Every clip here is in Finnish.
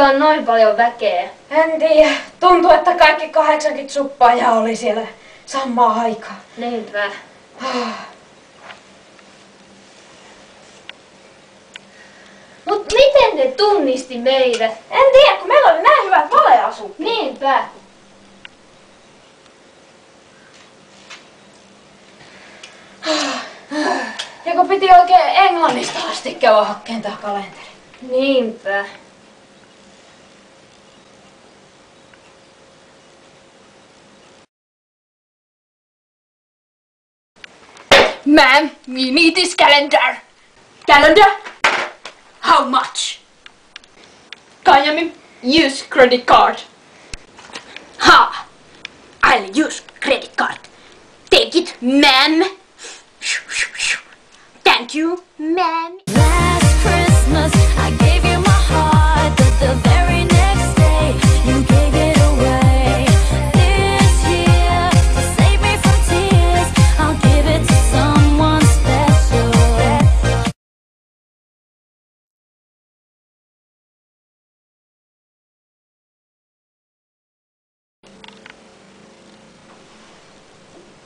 on noin paljon väkeä? En tiedä. Tuntuu, että kaikki 80 suppaajaa oli siellä samaan aikaan. Niinpä. Mut miten ne tunnisti meidät? En tiedä, kun meillä oli näin hyvät valeasut. Niinpä. Ja kun piti oikein Englannista asti käydä hakkeen tää kalenteri. Niinpä. Ma'am, we need this calendar. Calendar? How much? Kajami, use credit card. Ha! I'll use credit card. Take it, ma'am. Thank you, ma'am. Last Christmas, I gave you my heart, but the very next day, you gave it away. This year, to save me from tears, I'll give it to someone special.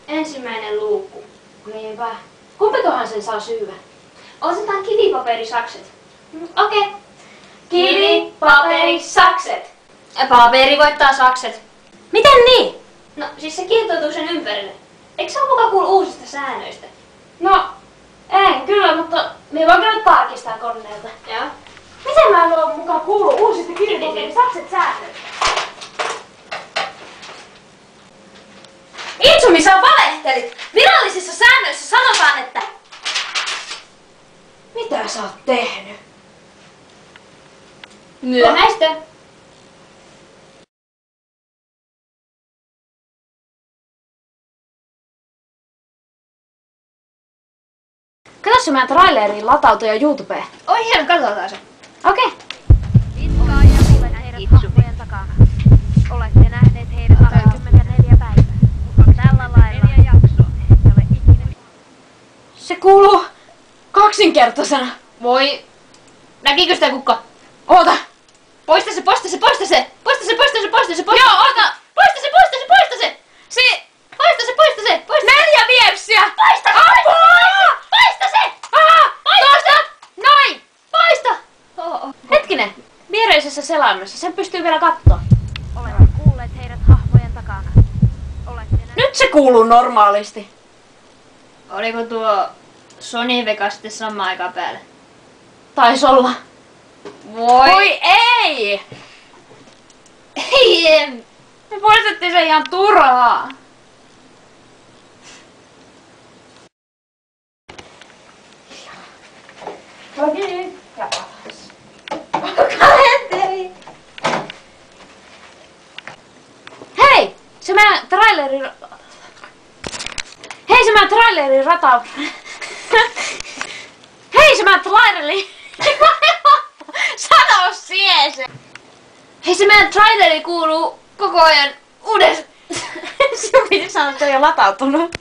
Ensimmäinen luukku. Niinpä. Kumpikohan sen saa syyä? Otetaan kivipaperisakset. Okei. Kivi, paperi, sakset. Paperi voittaa sakset. Miten niin? No, siis se kietoutuu sen ympärille. Eikö se ole muka kuullut uusista säännöistä? No, en kyllä, mutta me voin käydä tarkistaa koneelta. Joo. Miten mä en oo mukaan kuullut uusista kivipaperin sakset säännöistä? Itsumi, sä valehtelit! Virallisissa säännöissä sanotaan, että... Mitä sä oot tehnyt? Näistä. Kato se meidän traileriin latautuja YouTubeen. Oi hieno, katsotaan se. Okei. Itkaa ja kuulen heidät hahmojen takana. Olette nähneet heidät 24 päivää. Tällä lailla 4 jaksoa. Ette ole ikinä... Se kuuluu kaksinkertaisena. Voi. Näkikö sitä kukka? Oota. Poista se, poista se, poista se! Poista se, poista se, poista se, poista Joo, se! oota. Poista se, poista se, poista se! Poista se, poista se, poista se! 4 viepsiä. Poista se, Apua! poista se! Tuosta. Noin. Poista! Hetkinen. Viereisessä selaimessa. Sen pystyy vielä kattoo. Olette kuulleet heidät hahmojen takana. Olette nähneet... Nyt se kuuluu normaalisti. Oliko tuo Sony Vega sitten samaan aikaan päällä? Taisi olla. Voi! Voi ei! Ei! Me poistettiin se ihan turhaa. Okei. Ja palas. Kalenteri! Hei! Se meidän trailerin... Hei, se meidän trailerin rata... Hei, se meidän traileri... Sano sie! Hei, se meidän traileri kuuluu koko ajan uudestaan. Sinun piti sanoa, että se on jo latautunut.